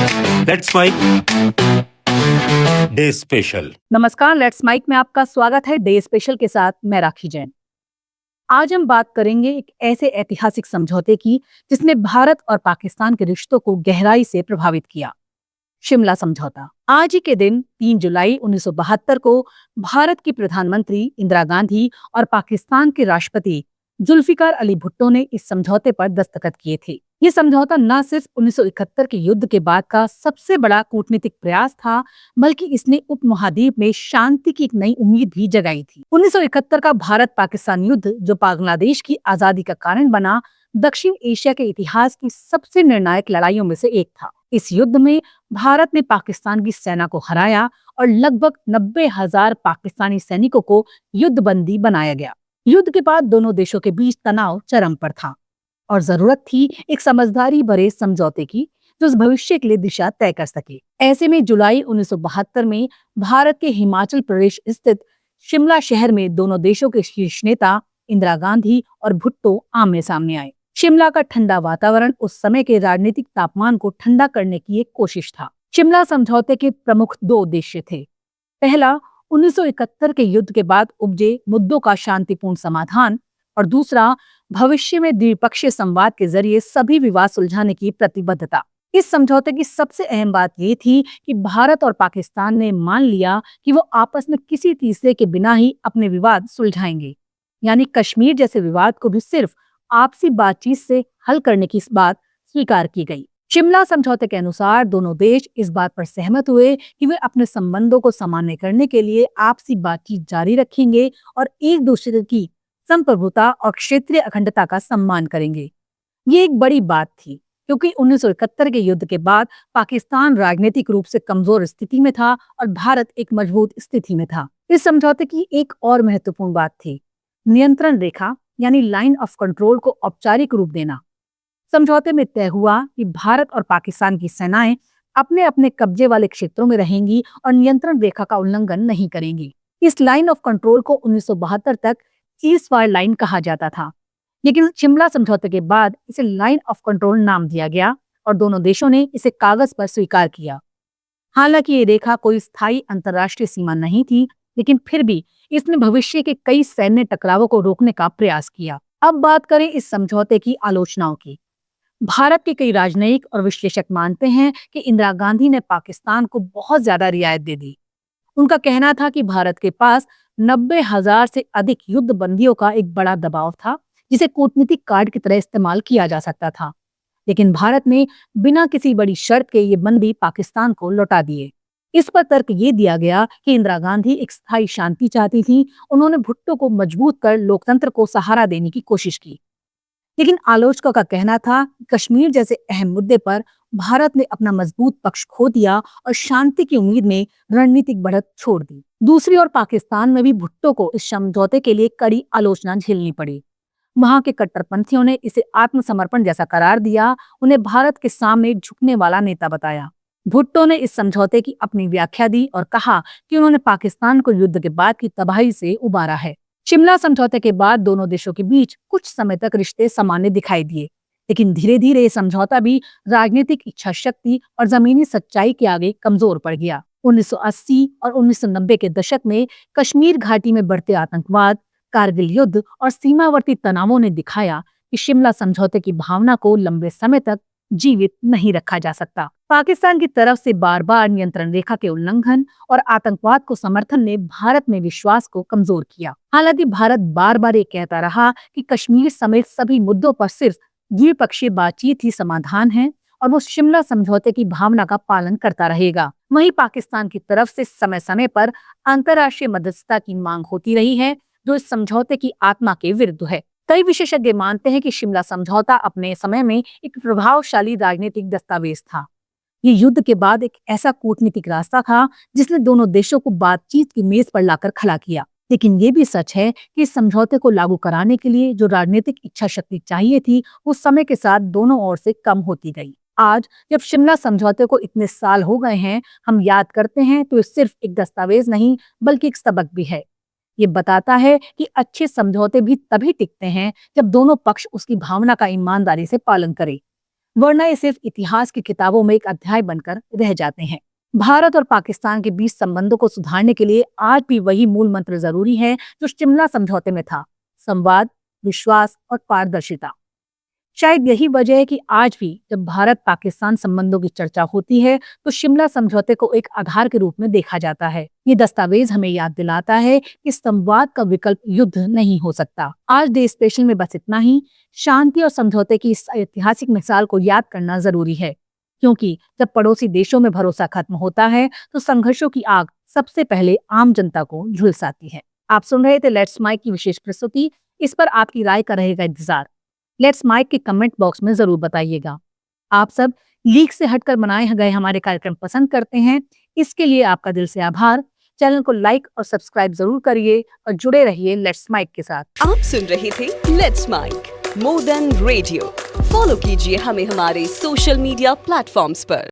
Let's Mic day special. नमस्कार, Let's Mic में आपका स्वागत है डे स्पेशल के साथ मैं राखी जैन। आज हम बात करेंगे एक ऐसे ऐतिहासिक समझौते की जिसने भारत और पाकिस्तान के रिश्तों को गहराई से प्रभावित किया। शिमला समझौता। आज ही के दिन 3 जुलाई 1972 को भारत की प्रधानमंत्री इंदिरा गांधी और पाकिस्तान के राष्ट्रपति जुल्फिकार अली भुट्टो ने इस समझौते पर दस्तखत किए थे। ये समझौता न सिर्फ 1971 के युद्ध के बाद का सबसे बड़ा कूटनीतिक प्रयास था, बल्कि इसने उपमहाद्वीप में शांति की एक नई उम्मीद भी जगाई थी। 1971 का भारत पाकिस्तान युद्ध, जो बांग्लादेश की आजादी का कारण बना, दक्षिण एशिया के इतिहास की सबसे निर्णायक लड़ाइयों में से एक था। इस युद्ध में भारत ने पाकिस्तान की सेना को हराया और लगभग 90,000 पाकिस्तानी सैनिकों को युद्धबंदी बनाया गया। युद्ध के बाद दोनों देशों के बीच तनाव चरम पर था और जरूरत थी एक समझदारी भरे समझौते की जो उस भविष्य के लिए दिशा तय कर सके। ऐसे में जुलाई 1972 में भारत के हिमाचल प्रदेश स्थित शिमला शहर में दोनों देशों के शीर्ष नेता इंदिरा गांधी और भुट्टो आमने सामने आए। शिमला का ठंडा वातावरण उस समय के राजनीतिक तापमान को ठंडा करने की एक कोशिश था। शिमला समझौते के प्रमुख 2 उद्देश्य थे। पहला, 1971 के युद्ध के बाद उपजे मुद्दों का शांतिपूर्ण समाधान और दूसरा, भविष्य में द्विपक्षीय संवाद के जरिए सभी विवाद सुलझाने की प्रतिबद्धता। इस समझौते की सबसे अहम बात ये थी कि भारत और पाकिस्तान ने मान लिया कि वो आपस में किसी तीसरे के बिना ही अपने विवाद सुलझाएंगे, यानी कश्मीर जैसे विवाद को भी सिर्फ आपसी बातचीत से हल करने की इस बात स्वीकार की गई। शिमला समझौते के अनुसार दोनों देश इस बात पर सहमत हुए कि वे अपने संबंधों को सामान्य करने के लिए आपसी बातचीत जारी रखेंगे और एक दूसरे की संप्रभुता और क्षेत्रीय अखंडता का सम्मान करेंगे। ये एक बड़ी बात थी क्योंकि 1971 के युद्ध के बाद पाकिस्तान राजनीतिक रूप से कमजोर स्थिति में था और भारत एक मजबूत स्थिति में था। इस समझौते की एक और महत्वपूर्ण बात थी नियंत्रण रेखा, यानी लाइन ऑफ कंट्रोल को औपचारिक रूप देना। समझौते में तय हुआ कि भारत और पाकिस्तान की सेनाएं अपने अपने कब्जे वाले क्षेत्रों में रहेंगी और नियंत्रण रेखा का उल्लंघन नहीं करेंगी। इस लाइन ऑफ कंट्रोल को 1972 तक सीज़फायर लाइन कहा जाता था, लेकिन शिमला समझौते के बाद इसे लाइन ऑफ कंट्रोल नाम दिया गया और दोनों देशों ने इसे कागज पर स्वीकार किया। हालांकि ये रेखा कोई स्थायी अंतर्राष्ट्रीय सीमा नहीं थी, लेकिन फिर भी इसने भविष्य के कई सैन्य टकरावों को रोकने का प्रयास किया। अब बात करें इस समझौते की आलोचनाओं की। भारत के कई राजनयिक और विश्लेषक मानते हैं कि इंदिरा गांधी ने पाकिस्तान को बहुत ज्यादा रियायत दे दी। उनका कहना था कि भारत के पास 90,000 से अधिक युद्ध बंदियों का एक बड़ा दबाव था, जिसे कूटनीतिक कार्ड की तरह इस्तेमाल किया जा सकता था। लेकिन भारत ने बिना किसी बड़ी शर्त के ये बंदी पाकिस्तान को लौटा दिए। इस पर तर्क ये दिया गया कि इंदिरा गांधी एक स्थायी शांति चाहती थी। उन्होंने भुट्टो को मजबूत कर लोकतंत्र को सहारा देने की कोशिश की। लेकिन आलोचकों का कहना था कि कश्मीर जैसे अहम मुद्दे पर भारत ने अपना मजबूत पक्ष खो दिया और शांति की उम्मीद में रणनीतिक बढ़त छोड़ दी। दूसरी ओर पाकिस्तान में भी भुट्टो को इस समझौते के लिए कड़ी आलोचना झेलनी पड़ी। वहां के कट्टरपंथियों ने इसे आत्मसमर्पण जैसा करार दिया, उन्हें भारत के सामने झुकने वाला नेता बताया। भुट्टो ने इस समझौते की अपनी व्याख्या दी और कहा कि उन्होंने पाकिस्तान को युद्ध के बाद की तबाही से उबारा है। शिमला समझौते के बाद दोनों देशों के बीच कुछ समय तक रिश्ते सामान्य दिखाई दिए, लेकिन धीरे धीरे ये समझौता भी राजनीतिक इच्छा शक्ति और जमीनी सच्चाई के आगे कमजोर पड़ गया। 1980 और 1990 के दशक में कश्मीर घाटी में बढ़ते आतंकवाद, कारगिल युद्ध और सीमावर्ती तनावों ने दिखाया कि शिमला समझौते की भावना को लंबे समय तक जीवित नहीं रखा जा सकता। पाकिस्तान की तरफ से बार बार नियंत्रण रेखा के उल्लंघन और आतंकवाद को समर्थन ने भारत में विश्वास को कमजोर किया। हालांकि भारत बार बार ये कहता रहा कि कश्मीर समेत सभी मुद्दों पर सिर्फ द्विपक्षीय बातचीत ही समाधान है और वो शिमला समझौते की भावना का पालन करता रहेगा। वहीं पाकिस्तान की तरफ से समय समय पर अंतर्राष्ट्रीय मध्यस्थता की मांग होती रही है, जो इस समझौते की आत्मा के विरुद्ध है। कई विशेषज्ञ मानते हैं कि शिमला समझौता अपने समय में एक प्रभावशाली राजनीतिक दस्तावेज था। ये युद्ध के बाद एक ऐसा कूटनीतिक रास्ता था जिसने दोनों देशों को बातचीत की मेज पर लाकर खड़ा किया। लेकिन ये भी सच है कि इस समझौते को लागू कराने के लिए जो राजनीतिक इच्छा शक्ति चाहिए थी, वो समय के साथ दोनों ओर से कम होती गई। आज जब शिमला समझौते को इतने साल हो गए हैं, हम याद करते हैं तो ये सिर्फ एक दस्तावेज नहीं बल्कि एक सबक भी है। ये बताता है कि अच्छे समझौते भी तभी टिकते हैं जब दोनों पक्ष उसकी भावना का ईमानदारी से पालन करें। वरना ये सिर्फ इतिहास की किताबों में एक अध्याय बनकर रह जाते हैं। भारत और पाकिस्तान के बीच संबंधों को सुधारने के लिए आज भी वही मूल मंत्र जरूरी है जो शिमला समझौते में था: संवाद, विश्वास और पारदर्शिता। शायद यही वजह है कि आज भी जब भारत पाकिस्तान संबंधों की चर्चा होती है तो शिमला समझौते को एक आधार के रूप में देखा जाता है। ये दस्तावेज हमें याद दिलाता है कि संवाद का विकल्प युद्ध नहीं हो सकता। आज डे स्पेशल में बस इतना ही। शांति और समझौते की इस ऐतिहासिक मिसाल को याद करना जरूरी है, क्योंकि जब पड़ोसी देशों में भरोसा खत्म होता है तो संघर्षों की आग सबसे पहले आम जनता को झुलसाती है। आप सुन रहे थे लेट्स माइक की विशेष प्रस्तुति। इस पर आपकी राय का रहेगा इंतजार। लेट्स माइक के कमेंट बॉक्स में जरूर बताइएगा। आप सब लीक से हटकर बनाए गए हमारे कार्यक्रम पसंद करते हैं, इसके लिए आपका दिल से आभार। चैनल को लाइक और सब्सक्राइब जरूर करिए और जुड़े रहिए लेट्स माइक के साथ। आप सुन रहे थे Let's Mic more than radio. Follow कीजिए हमें हमारे सोशल मीडिया प्लेटफॉर्म्स पर।